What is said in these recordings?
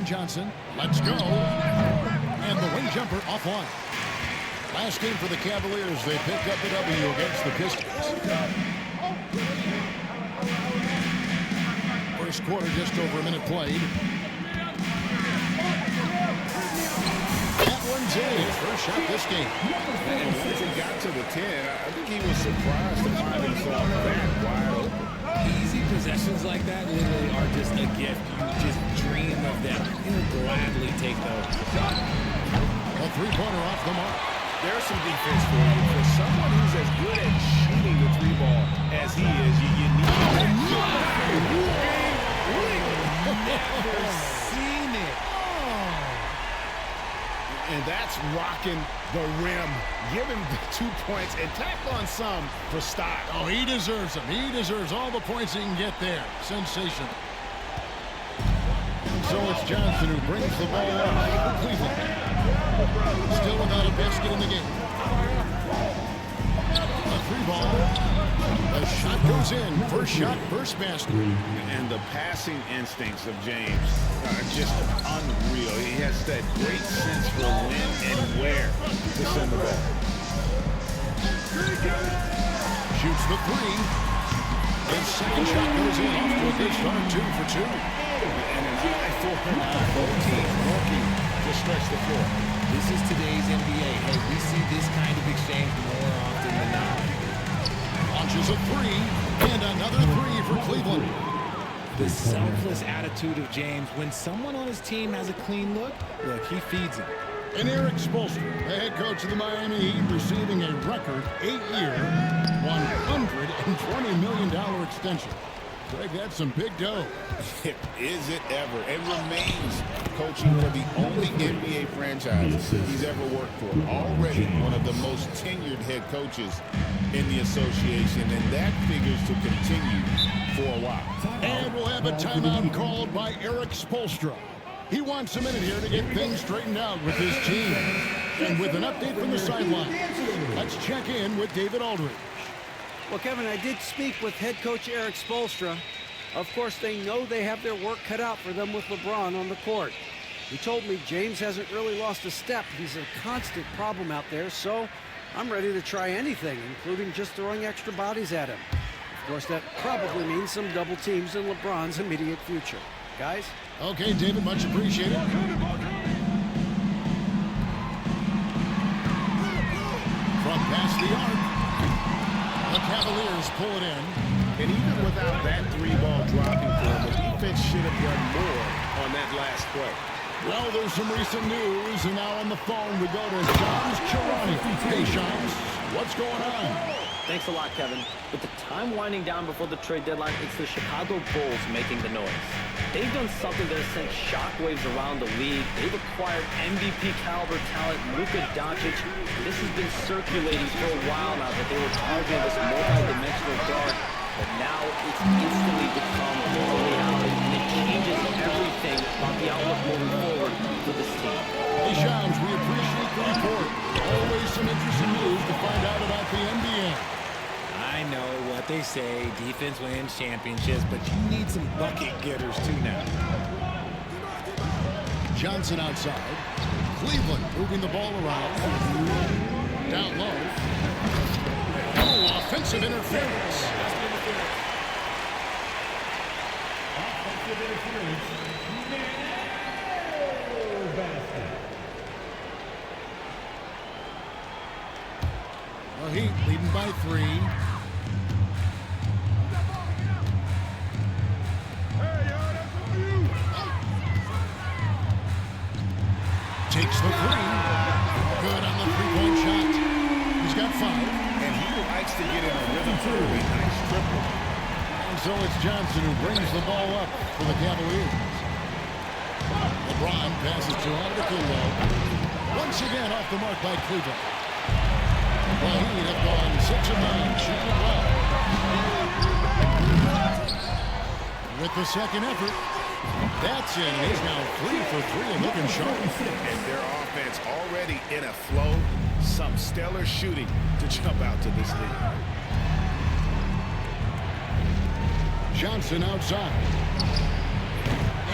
Cam Johnson. Let's go. And the wing jumper off one. Last game for the Cavaliers, they picked up the W against the Pistons. First quarter, just over a minute played. That one's in. First shot this game. And once it got to the 10, I think he was surprised to find himself that wide open. Easy possessions like that literally are just a gift. You just dream of them. He'll gladly take those. A three-pointer off the mark. There's some defense for you. For someone who's as good at shooting the three ball as he is, you need that. Never seen it. And that's rocking the rim. Give him the 2 points and tack on some for style. Oh, he deserves them. He deserves all the points he can get there. Sensational. And so it's Johnson who brings the ball up for Cleveland. Still without a basket in the game. A three ball. The shot goes in. First shot, first basket. And the passing instincts of James are just unreal. He has that great sense for when and where to send the ball. Shoots the three. His second shot goes in off to a good start, 2 for 2. And an eye for both teams working to stretch the floor. This is today's NBA. Hey, we see this kind of exchange more often than not. Launches a three, and another three for Cleveland. The selfless attitude of James. When someone on his team has a clean look, he feeds him. And Eric Spoelstra, the head coach of the Miami Heat, receiving a record 8-year, $120 million extension. Greg, that's some big dough. Is it ever? And remains coaching for the only NBA franchise he's ever worked for. Already one of the most tenured head coaches in the association, and that figures to continue for a while. And we'll have a timeout called by Eric Spoelstra. He wants a minute here to get things straightened out with his team. And with an update from the sideline, let's check in with David Aldridge. Well, Kevin, I did speak with head coach Eric Spoelstra. Of course, they know they have their work cut out for them with LeBron on the court. He told me James hasn't really lost a step. He's a constant problem out there, so I'm ready to try anything, including just throwing extra bodies at him. Of course, that probably means some double teams in LeBron's immediate future. Guys? Okay, David, much appreciated. From past the arc, the Cavaliers pull it in. And even without that three-ball dropping for him, the defense should have done more on that last play. Well, there's some recent news, and now on the phone we go to Shams Charania. Hey, Shams, what's going on? Thanks a lot, Kevin. With the time winding down before the trade deadline, it's the Chicago Bulls making the noise. They've done something that has sent shockwaves around the league. They've acquired MVP-caliber talent, Luka Doncic. This has been circulating for a while now that they were targeting this multi-dimensional guard, but now it's instantly become a reality, and it changes everything about the outlook moving forward for this team. Hey, Shams, we appreciate the report. Always some interesting news to find out about the NBA. I know what they say, defense wins championships, but you need some bucket getters too now. Johnson outside. Cleveland moving the ball around. Down low. Oh, offensive interference. Offensive interference. No basket. Well, Heat leading by 3. Takes the 3. Good on the three-point shot. He's got 5. And he likes to get in a rhythm for a nice triple. And so it's Johnson who brings the ball up for the Cavaliers. LeBron passes to Antetokounmpo. Once again off the mark by Cleveland. The Heat have gone 6 of 9, shooting well. With the second effort, that's in. He's now 3 for 3 and looking sharp. And their offense already in a flow. Some stellar shooting to jump out to this lead. Johnson outside.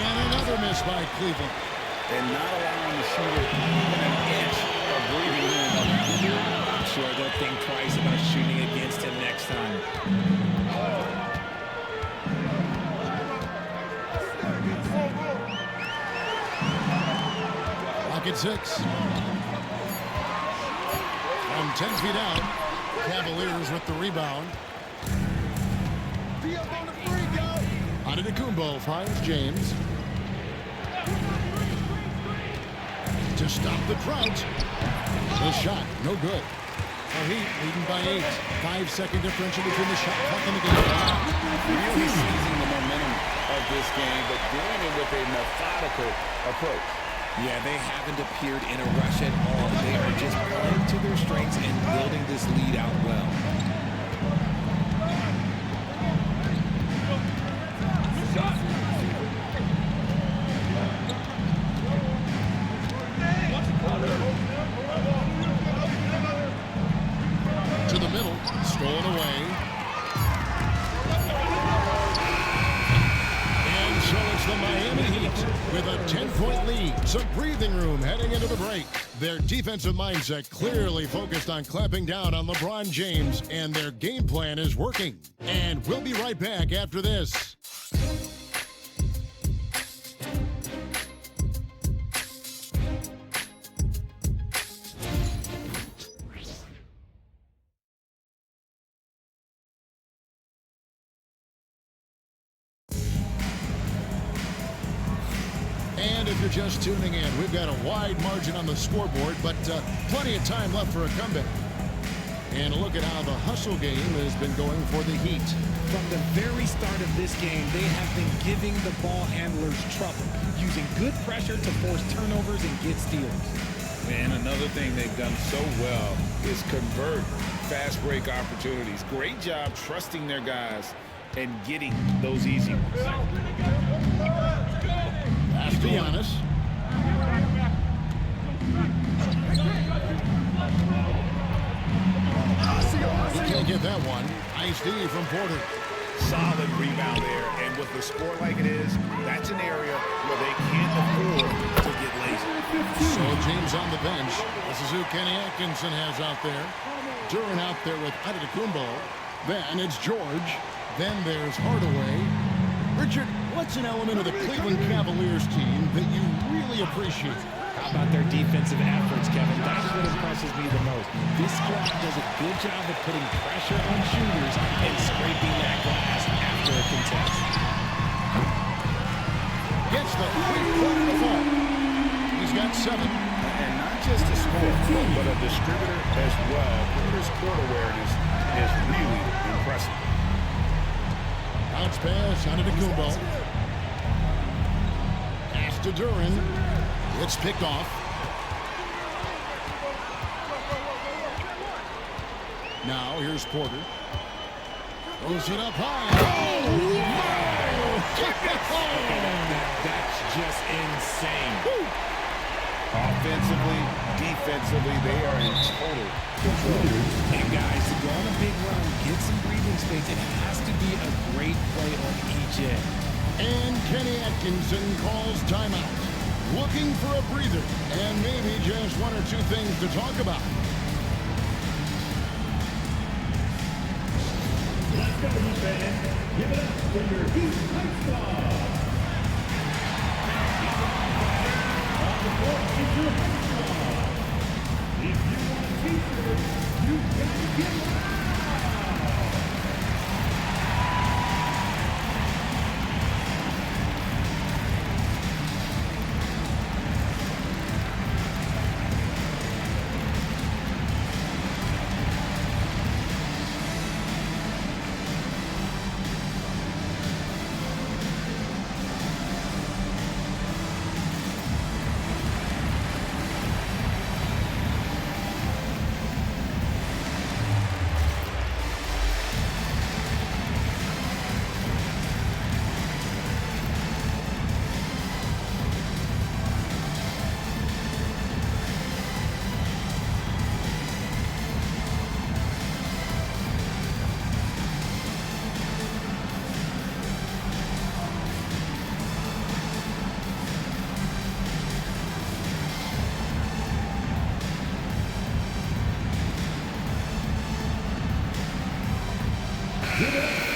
And another miss by Cleveland. And not allowing the shooter even an inch of breathing room around here. I'm sure they'll think twice about shooting against him next time. Lock at 6. From 10 feet out, Cavaliers with the rebound. Antetokounmpo finds James. To stop the drought. The shot, no good. The Heat leading by 8. 5-second differential between the shot clock and the game clock. Really seizing the momentum of this game, but doing it with a methodical approach. Yeah, they haven't appeared in a rush at all. They are just playing to their strengths and building this lead out well. To the middle, stolen away. And so it's the Miami Heat with a 10-point lead. Some breathing room heading into the break. Their defensive mindset clearly focused on clamping down on LeBron James, and their game plan is working. And we'll be right back after this. And if you're just tuning in, we've got a wide margin on the scoreboard, but plenty of time left for a comeback. And a look at how the hustle game has been going for the Heat. From the very start of this game, they have been giving the ball handlers trouble, using good pressure to force turnovers and get steals. And another thing they've done so well is convert fast break opportunities. Great job trusting their guys and getting those easy ones. Pass to Giannis. He can't get that one. Nice D from Porter. Solid rebound there, and with the score like it is, that's an area where they can't afford to get lazy. So James on the bench. This is who Kenny Atkinson has out there. Duran out there with Antetokounmpo. Then it's George. Then there's Hardaway. Richard, what's an element of the Cleveland Cavaliers team that you really appreciate? How about their defensive efforts, Kevin? That's what impresses me the most. This squad does a good job of putting pressure on shooters and scraping that glass after a contest. Gets the three-quarter to fall. He's got 7. And not just a scorer, but a distributor as well. Porter's court awareness is really impressive. Bounce pass, Antetokounmpo. Pass to Duran. It's picked off. Now here's Porter. Throws it up high. That's just insane. Offensively, defensively, they are in total control. And guys, to go on a big run, get some breathing space, it has to be a great play on each end. And Kenny Atkinson calls timeout. Looking for a breather and maybe just 1 or 2 things to talk about. Let's go, Heat fans. Give it up for your Heat High Squad. On the court is your High Squad. If you want a t-shirt, you gotta get loud.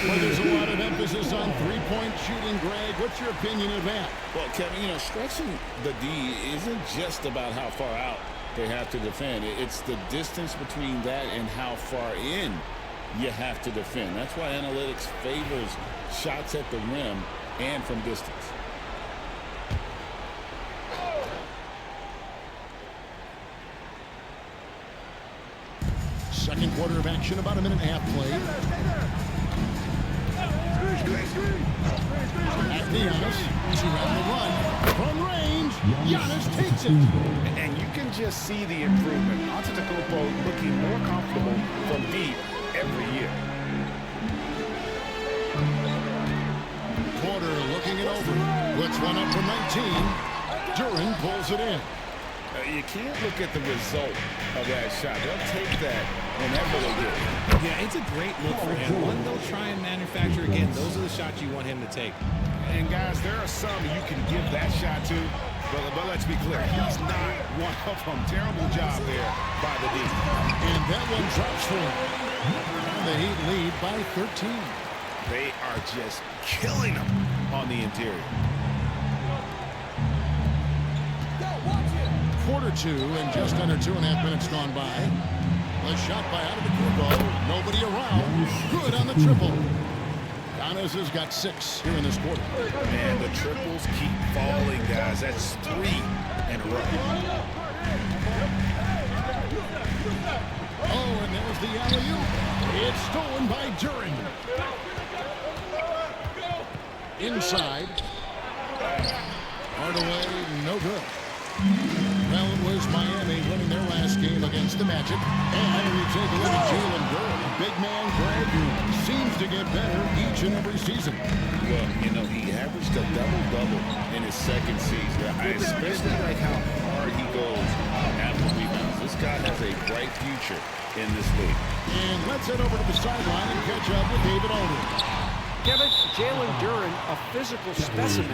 Well, there's a lot of emphasis on three-point shooting, Greg. What's your opinion of that? Well, Kevin, stretching the D isn't just about how far out they have to defend. It's the distance between that and how far in you have to defend. That's why analytics favors shots at the rim and from distance. Second quarter of action, about a minute and a half played. Back to Giannis. He's on the run. From range, Giannis takes it. And you can just see the improvement. Antetokounmpo looking more comfortable from deep every year. Porter looking it over. Puts one up from 19. Duran pulls it in. You can't look at the result of that shot. They'll take that whenever they get it. Yeah, it's a great look for him. One they'll try and manufacture again. Those are the shots you want him to take. And guys, there are some you can give that shot to, but let's be clear, he's not one of them. Terrible job there by the D. And that one drops for him. And the Heat lead by 13. They are just killing them on the interior. Quarter two and just under 2.5 minutes gone by. A shot by Antetokounmpo. Nobody around. Good on the triple. Giannis has got 6 here in this quarter. Man, the triples keep falling, guys. That's 3 in a row. Oh, and there's the alley-oop. It's stolen by Duran. Inside. Hardaway, no good. Well, it was Miami winning their last game against the Magic. And we take a look at Jalen Duran. Big man Greg seems to get better each and every season. Well, he averaged a double-double in his second season. I especially like how hard he goes after rebounds. This guy has a bright future in this league. And let's head over to the sideline and catch up with David Aldridge. Kevin, Jalen Duran, a physical specimen,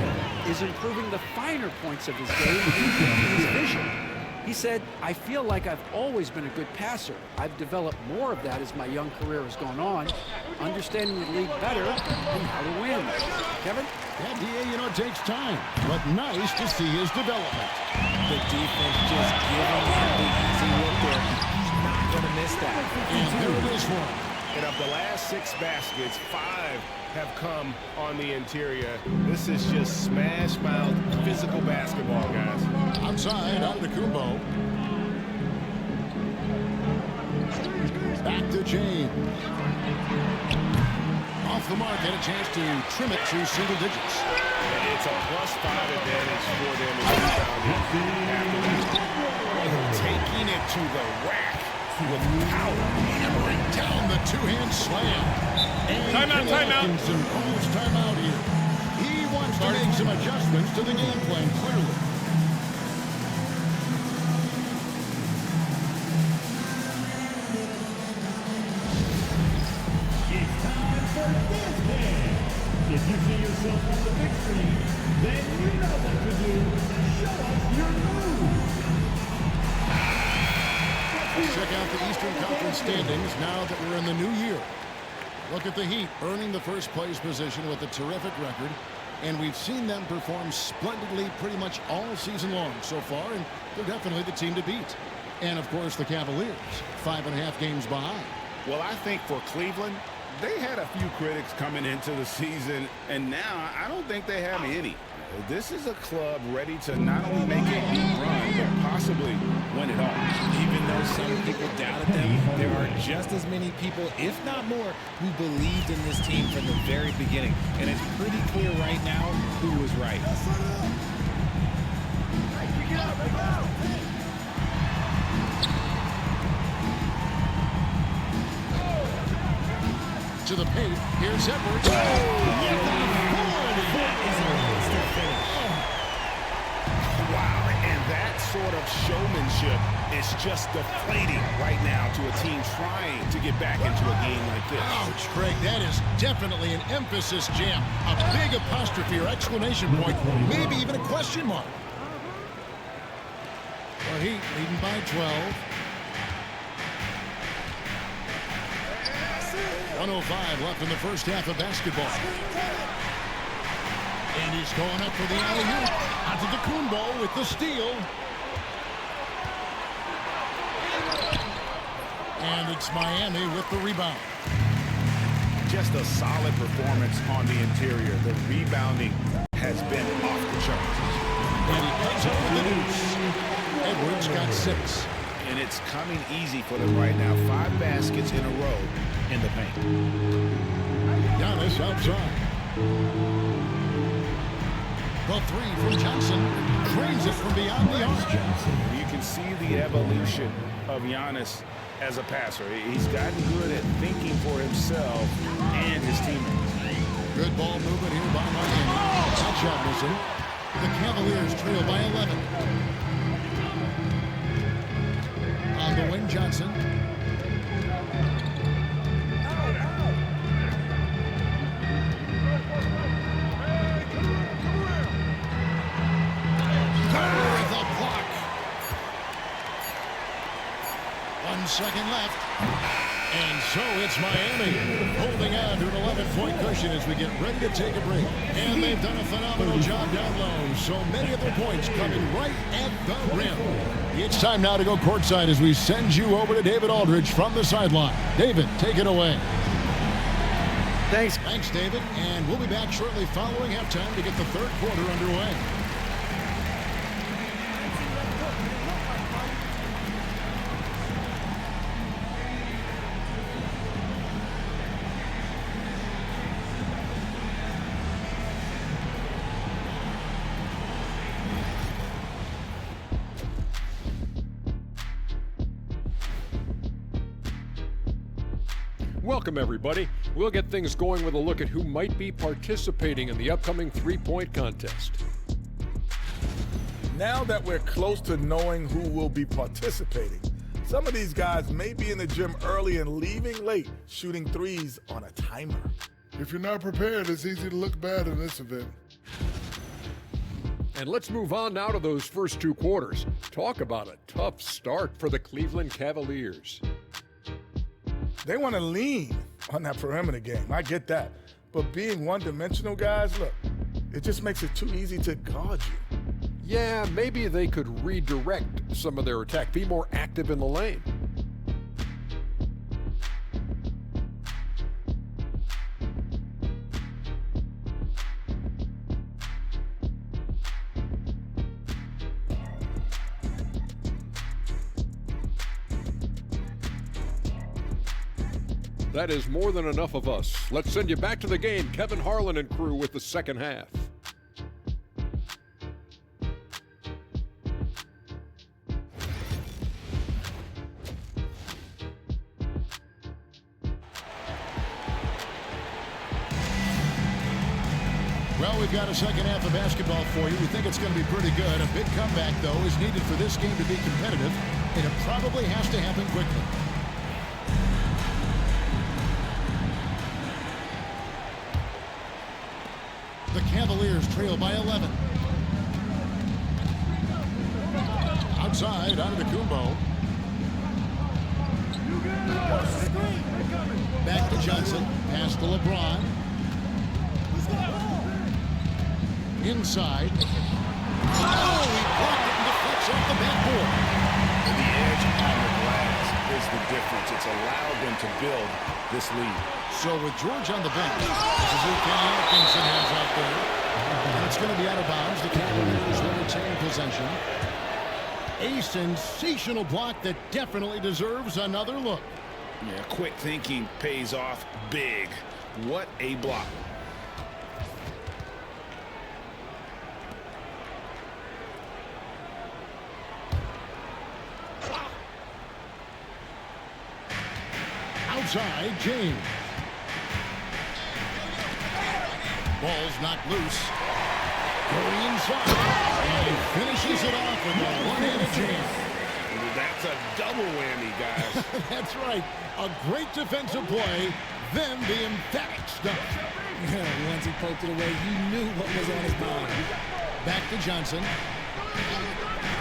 is improving the finer points of his game and his vision. He said, I feel like I've always been a good passer. I've developed more of that as my young career has gone on, understanding the league better and how to win. Kevin? That DA, it takes time, but nice to see his development. The defense just giving him the easy look there. He's not going to miss that. And there it is for him. And of the last 6 baskets, 5 have come on the interior. This is just smash-mouth physical basketball, guys. Outside, Antetokounmpo. Back to James. Off the mark, had a chance to trim it to single digits. It's a +5 advantage for them in rebounding. Taking it to the rack with power. Hammering down the two-hand slam. And Timeout. Atkinson calls timeout here. He wants to make some adjustments to the game plan, clearly. It's time for this game. If you see yourself on the big screen, then you know what to do. Show us your move. Check out the Eastern Conference standings now that we're in the new year. Look at the Heat earning the first place position with a terrific record. And we've seen them perform splendidly pretty much all season long so far. And they're definitely the team to beat. And, of course, the Cavaliers, 5.5 games behind. Well, I think for Cleveland, they had a few critics coming into the season, and now I don't think they have any. This is a club ready to not only make a deep run, but possibly win it all. Even though some people doubted them, there are just as many people, if not more, who believed in this team from the very beginning. And it's pretty clear right now who was right. To the paint, here's Edwards. Wow, and that sort of showmanship is just deflating right now to a team trying to get back into a game like this. Ouch, Craig, that is definitely an emphasis jam. A big apostrophe or exclamation point, maybe even a question mark. Well, Heat leading by 12. 1:05 left in the first half of basketball. And he's going up for the alley-oop. Antetokounmpo with the steal. And it's Miami with the rebound. Just a solid performance on the interior. The rebounding has been off the charts. And he comes up with the deuce. Edwards got 6. And it's coming easy for them right now. 5 baskets in a row in the paint. Giannis outside. The 3 from Johnson. Drains it from beyond the arc. You can see the evolution of Giannis as a passer. He's gotten good at thinking for himself and his teammates. Good ball movement here by Miami. That shot missing. The Cavaliers trail by 11. On the wing, Johnson. With a block. 1 second left. And so it's Miami holding on to an 11-point cushion as we get ready to take a break. And they've done a phenomenal job down low. So many of their points coming right at the rim. It's time now to go courtside as we send you over to David Aldridge from the sideline. David, take it away. Thanks. Thanks, David. And we'll be back shortly following halftime to get the third quarter underway. Welcome, everybody. We'll get things going with a look at who might be participating in the upcoming three-point contest. Now that we're close to knowing who will be participating, some of these guys may be in the gym early and leaving late, shooting threes on a timer. If you're not prepared, it's easy to look bad in this event. And let's move on now to those first 2 quarters. Talk about a tough start for the Cleveland Cavaliers. They want to lean on that perimeter game. I get that. But being one-dimensional guys, look, it just makes it too easy to guard you. Yeah, maybe they could redirect some of their attack, be more active in the lane. That is more than enough of us. Let's send you back to the game. Kevin Harlan and crew with the second half. Well, we've got a second half of basketball for you. We think it's going to be pretty good. A big comeback, though, is needed for this game to be competitive, and it probably has to happen quickly. The Cavaliers trail by 11. Outside, Antetokounmpo. Back to Johnson. Pass to LeBron. Inside. Oh, he blocked it and deflects off the backboard. And the edge on the glass is the difference. It's allowed them to build this lead. So with George on the bench, this is who Kenny Atkinson has out there. And it's going to be out of bounds. The Cavaliers will retain possession. A sensational block that definitely deserves another look. Yeah, quick thinking pays off big. What a block. Outside, James. Ball's knocked loose. Going inside. And he finishes it off with a one-handed jam. That's a double whammy, guys. That's right. A great defensive play, then the emphatic stuff. Once he poked it away, you knew what was on his mind. Back to Johnson.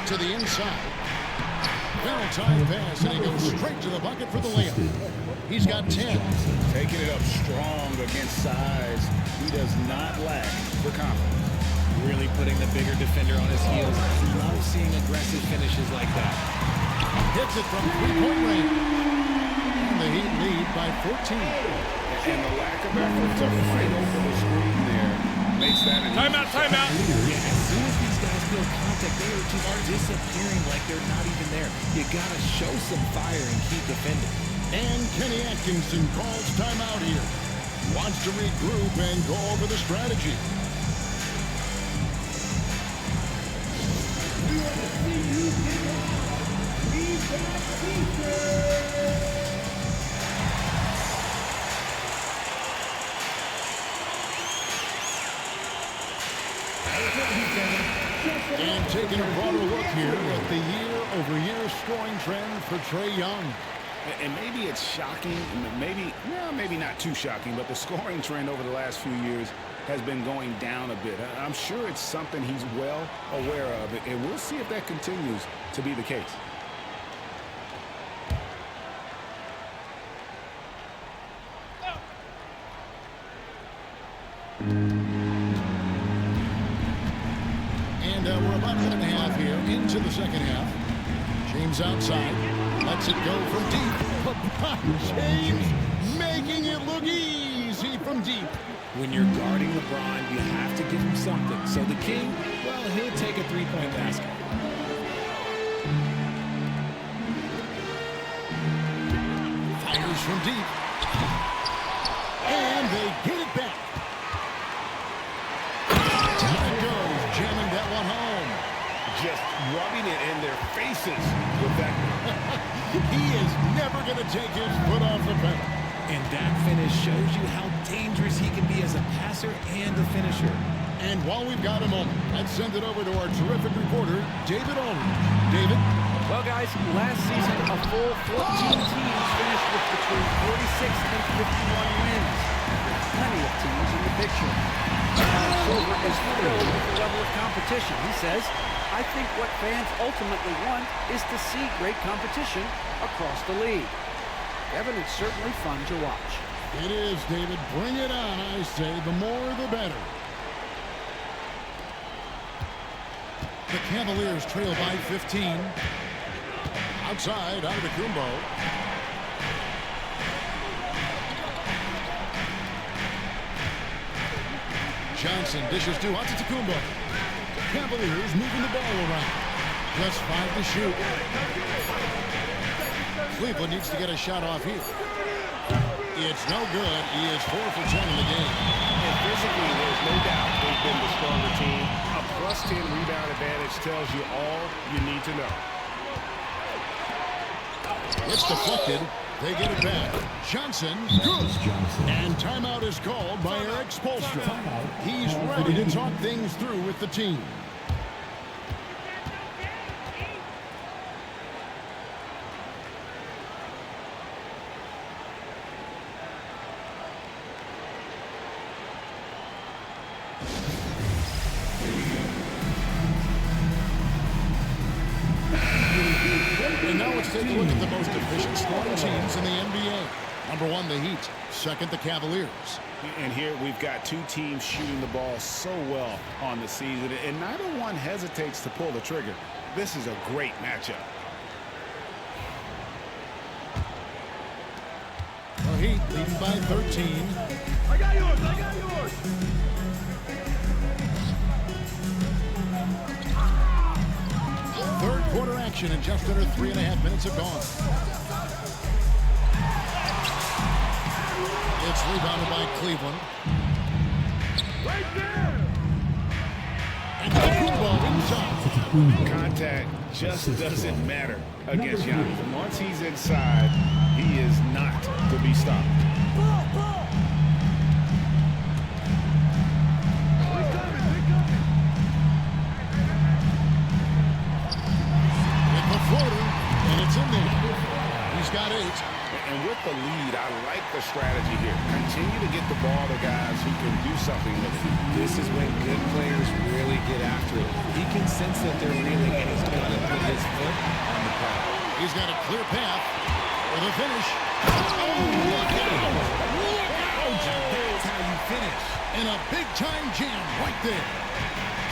To the inside. Valentine pass, and he goes straight to the bucket for the layup. He's got 10. Taking it up strong against size. He does not lack the confidence. Really putting the bigger defender on his heels. Love seeing aggressive finishes like that. Hits it from three-point range. And the Heat lead by 14. And the lack of effort to fight over the screen there makes that an Timeout. Yeah, as soon as these guys feel contact, they are just disappearing like they're not even there. You got to show some fire and keep defending. And Kenny Atkinson calls timeout here. Wants to regroup and go over the strategy. And taking a broader look here at the year-over-year scoring trend for Trae Young. And maybe it's shocking, maybe not too shocking, but the scoring trend over the last few years has been going down a bit. I'm sure it's something he's well aware of, and we'll see if that continues to be the case. And we're about a minute and a half here into the second half. James outside. Lets it go from deep. James making it look easy from deep. When you're guarding LeBron, you have to give him something. So the King, well, he'll take a three-point basket. Fires from deep. And they get it back. Down it goes, jamming that one home. Just rubbing it in their faces with that. He is never going to take his foot off the pedal. And that finish shows you how dangerous he can be as a passer and a finisher. And while we've got a moment, let's send it over to our terrific reporter, David Aldridge. David? Well, guys, last season, a full 14 teams finished with between 46 and 51 wins. There's plenty of teams in the picture. Adam Silver is thrilled with the level of competition. He says, I think what fans ultimately want is to see great competition across the league. Kevin, it's certainly fun to watch. It is, David. Bring it on, I say. The more, the better. The Cavaliers trail by 15. Outside, Antetokounmpo. Johnson dishes to Antetokounmpo. Cavaliers moving the ball around. Plus 5 to shoot. Cleveland needs to get a shot off here. It's no good. He is 4 for 10 in the game. And physically, there's no doubt they've been the stronger team. A plus 10 rebound advantage tells you all you need to know. It's deflected. They get it back. Johnson, good. And timeout is called by Eric Spoelstra. He's ready to talk things through with the team. And now let's take a look at the most efficient scoring teams in the NBA. Number 1, the Heat. Second, the Cavaliers. And here we've got two teams shooting the ball so well on the season, and neither one hesitates to pull the trigger. This is a great matchup. The Heat leading by 13. I got yours. Third quarter action, and just under 3.5 minutes have gone. It's rebounded by Cleveland. Right there. And Antetokounmpo inside. Contact just doesn't matter against Giannis. Once he's inside, he is not to be stopped. With the floater, and it's in there. He's got 8. And with the lead, I like the strategy here. Continue to get the ball to guys who can do something with it. This is when good players really get after it. He can sense that they're reeling, and he's going to put his foot on the pedal. He's got a clear path for the finish. Oh, look out! Look out! That's how you finish. And a big-time jam right there.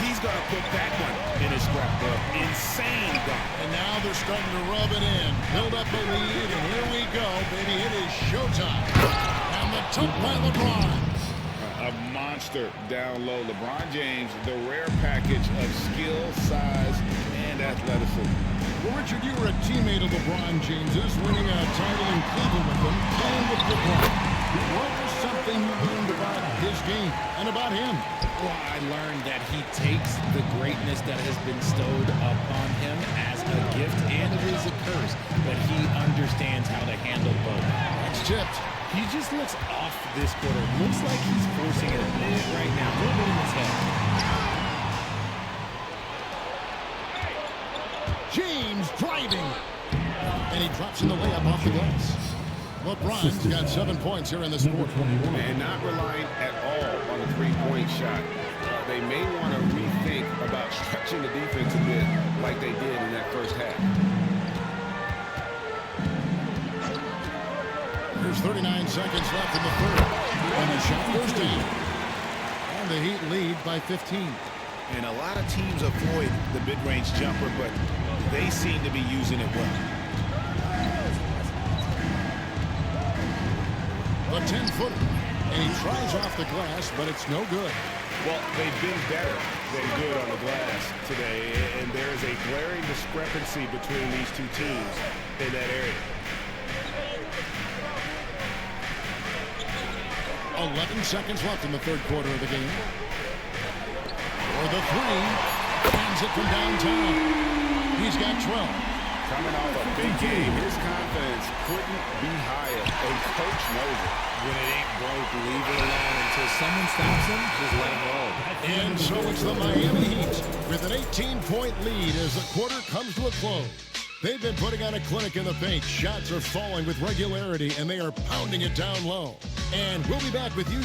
He's going to put that one in his scrapbook. Insane dunk. And now they're starting to rub it in. Build up a lead, and here we go, baby. It is showtime. And the took by LeBron. A monster down low. LeBron James, the rare package of skill, size, and athleticism. Well, Richard, you were a teammate of LeBron James's, winning a title in Cleveland with him, playing with LeBron. What was something you learned about his game and about him? Well, I learned that he takes the greatness that has been bestowed upon him as a gift, and it is a curse, but he understands how to handle both. It's tipped. He just looks off this quarter. Looks like he's forcing it a bit right now, a little bit in his head. James driving. And he drops in the layup off the glass. LeBron's got 7 points here in this quarter. And not relying at all on a three-point shot. They may want to rethink about stretching the defense a bit like they did in that first half. There's 39 seconds left in the third. And the shot goes down. And the Heat lead by 15. And a lot of teams avoid the mid-range jumper, but they seem to be using it well. The 10-footer. And he tries off the glass, but it's no good. Well, they've been better than good on the glass today, and there is a glaring discrepancy between these two teams in that area. 11 seconds left in the third quarter of the game. For the three. Hands it from downtown. He's got 12. Coming off a big game, his confidence couldn't be higher, and Coach knows it. When it ain't broke, leave it alone until someone stops him. Just let him roll. And so it's the Miami Heat with an 18-point lead as the quarter comes to a close. They've been putting on a clinic in the paint. Shots are falling with regularity, and they are pounding it down low. And we'll be back with you.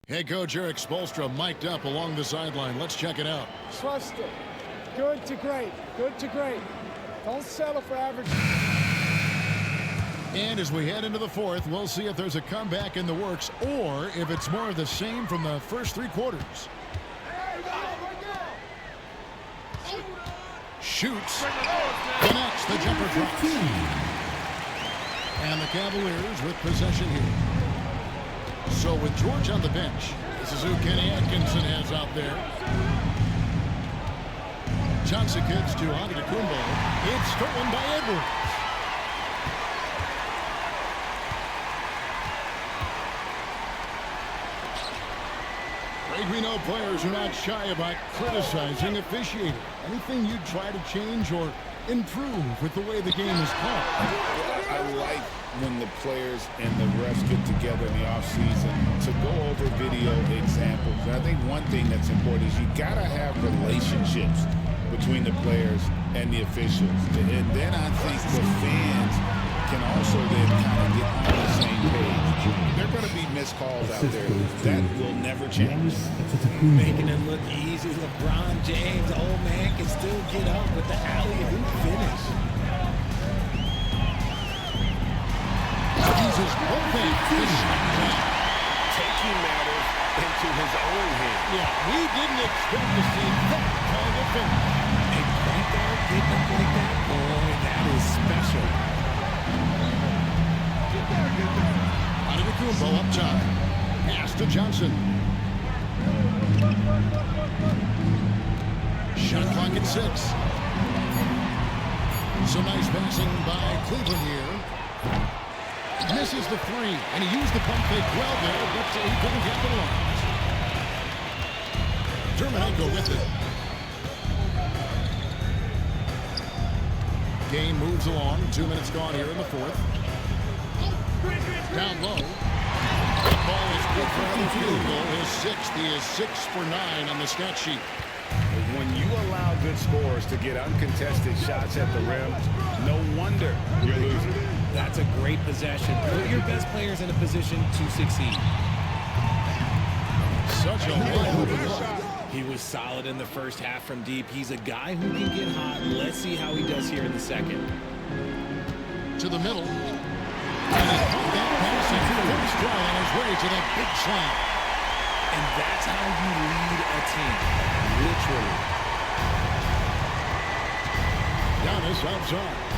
Head coach Eric Spoelstra mic'd up along the sideline. Let's check it out. Trust it. Good to great. Good to great. Don't settle for average. And as we head into the fourth, we'll see if there's a comeback in the works or if it's more of the same from the first three quarters. Shoots. Connects. The jumper drops. And the Cavaliers with possession here. So with George on the bench, this is who Kenny Atkinson has out there. Johnson kicks to Antetokounmpo. It's stolen by Edwards. Greg, we know players are not shy about criticizing officiating. Anything you'd try to change or improve with the way the game is called? I like when the players and the refs get together in the offseason to go over video examples. And I think one thing that's important is you got to have relationships between the players and the officials. And then I think the fans can also then kind of get on the same page. There are going to be missed calls out there. That will never change. Making it look easy. LeBron James, old man, can still get up with the alley-oop finish. Uses both hands. Taking matters into his own hands. Yeah, we didn't expect to see that kind of finish. A point guard getting up like that, boy, that is special. Antetokounmpo up top. Pass to Johnson. Shot clock at 6. So nice passing by Cleveland here. Misses the three, and he used the pump fake well there, but he couldn't capitalize. Dermonenko with it. Game moves along. 2 minutes gone here in the fourth. Down low. That ball is good for another field goal. His sixth. He is 6 for 9 on the stat sheet. When you allow good scorers to get uncontested shots at the rim, no wonder you're losing. That's a great possession. Put your best players in a position to succeed. Such a wide open look. He was solid in the first half from deep. He's a guy who can get hot. Let's see how he does here in the second. To the middle. And he caught that pass and finished well on his way to that big slam. And that's how you lead a team, literally. Giannis outside.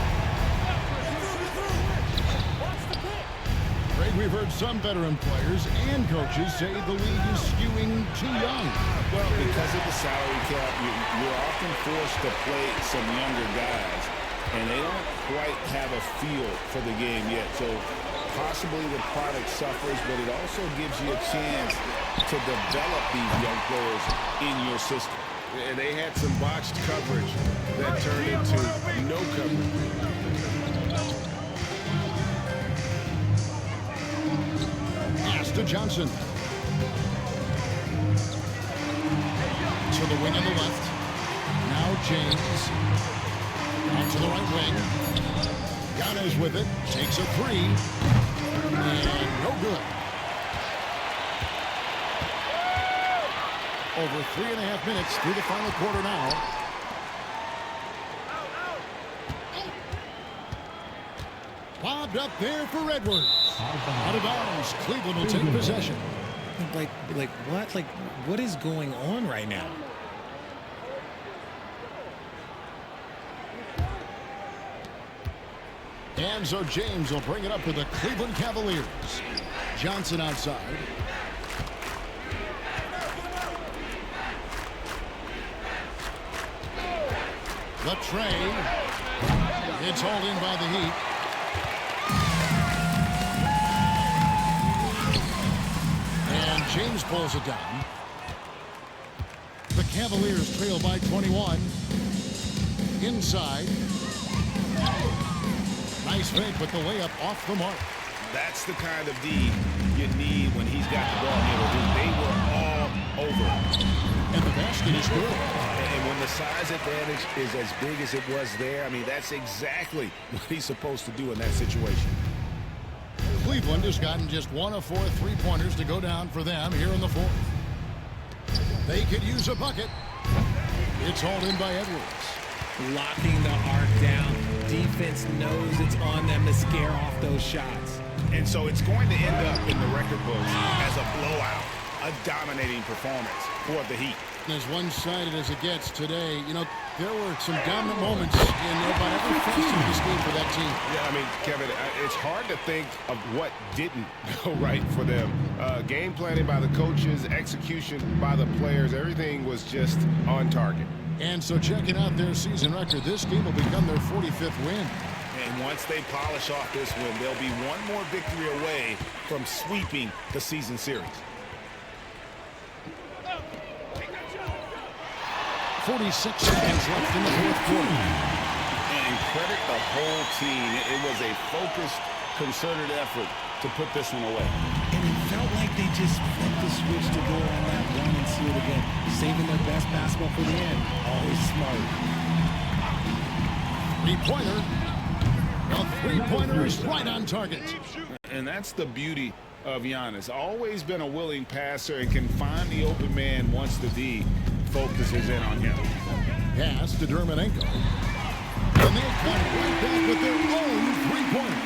Greg, we've heard some veteran players and coaches say the league is skewing too young. Well, because of the salary cap, you're often forced to play some younger guys, and they don't quite have a feel for the game yet. So possibly the product suffers, but it also gives you a chance to develop these young players in your system. And they had some botched coverage that turned into no coverage. To Johnson. To the wing on the left. Now James. Out to the right wing. Giannis with it. Takes a three. And no good. Over 3.5 minutes through the final quarter now. Bobbed up there for Edwards. Out of bounds. Cleveland will take possession. Like what? Like, what is going on right now? And so James will bring it up for the Cleveland Cavaliers. Johnson outside. The tray. It's hauled in by the Heat. And James pulls it down. The Cavaliers trail by 21. Inside. Nice fake, but the layup off the mark. That's the kind of D you need when he's got the ball handled. They were all over. And the basket is good. And when the size advantage is as big as it was there, I mean, that's exactly what he's supposed to do in that situation. Cleveland has gotten just 1 of 4 three-pointers to go down for them here in the fourth. They could use a bucket. It's hauled in by Edwards. Locking the arc down. Defense knows it's on them to scare off those shots. And so it's going to end up in the record books as a blowout, a dominating performance for the Heat. As one-sided as it gets today, you know, there were some dominant moments in about every facet of this game for that team. Yeah, I mean, Kevin, it's hard to think of what didn't go right for them. Game planning by the coaches, execution by the players, everything was just on target. And so checking out their season record, this game will become their 45th win. And once they polish off this win, they'll be one more victory away from sweeping the season series. 46 seconds left in the fourth quarter. And credit the whole team. It was a focused, concerted effort to put this one away. And it felt like they just flipped the switch to go on that run and seal it again. Saving their best basketball for the end. Always smart. Three-pointer. A three-pointer is right on target. And that's the beauty of Giannis. Always been a willing passer and can find the open man once the D focuses in on him. Pass to Dermanenko. And they come right back with their own three-pointer.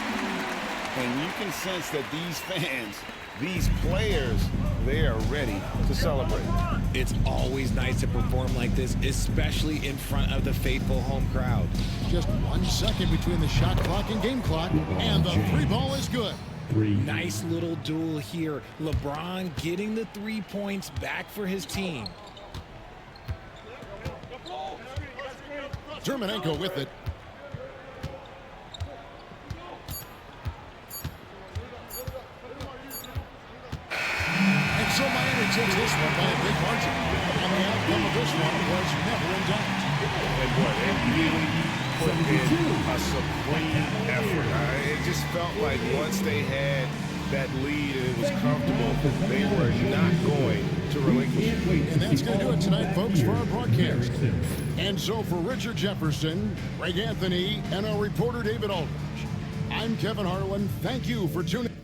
And you can sense that these fans, these players, they are ready to celebrate. It's always nice to perform like this, especially in front of the faithful home crowd. Just 1 second between the shot clock and game clock, and the three ball is good. Nice little duel here. LeBron getting the 3 points back for his team. Dermanenko with it. And so Miami takes this one by a big margin. And the outcome of this one was never in doubt. And boy, they really put in a supreme effort. It just felt like once they had that lead and it was comfortable, they were not going to relinquish it. And that's going to do it tonight, folks, for our broadcast. And so for Richard Jefferson, Greg Anthony, and our reporter David Aldridge, I'm Kevin Harlan. Thank you for tuning in.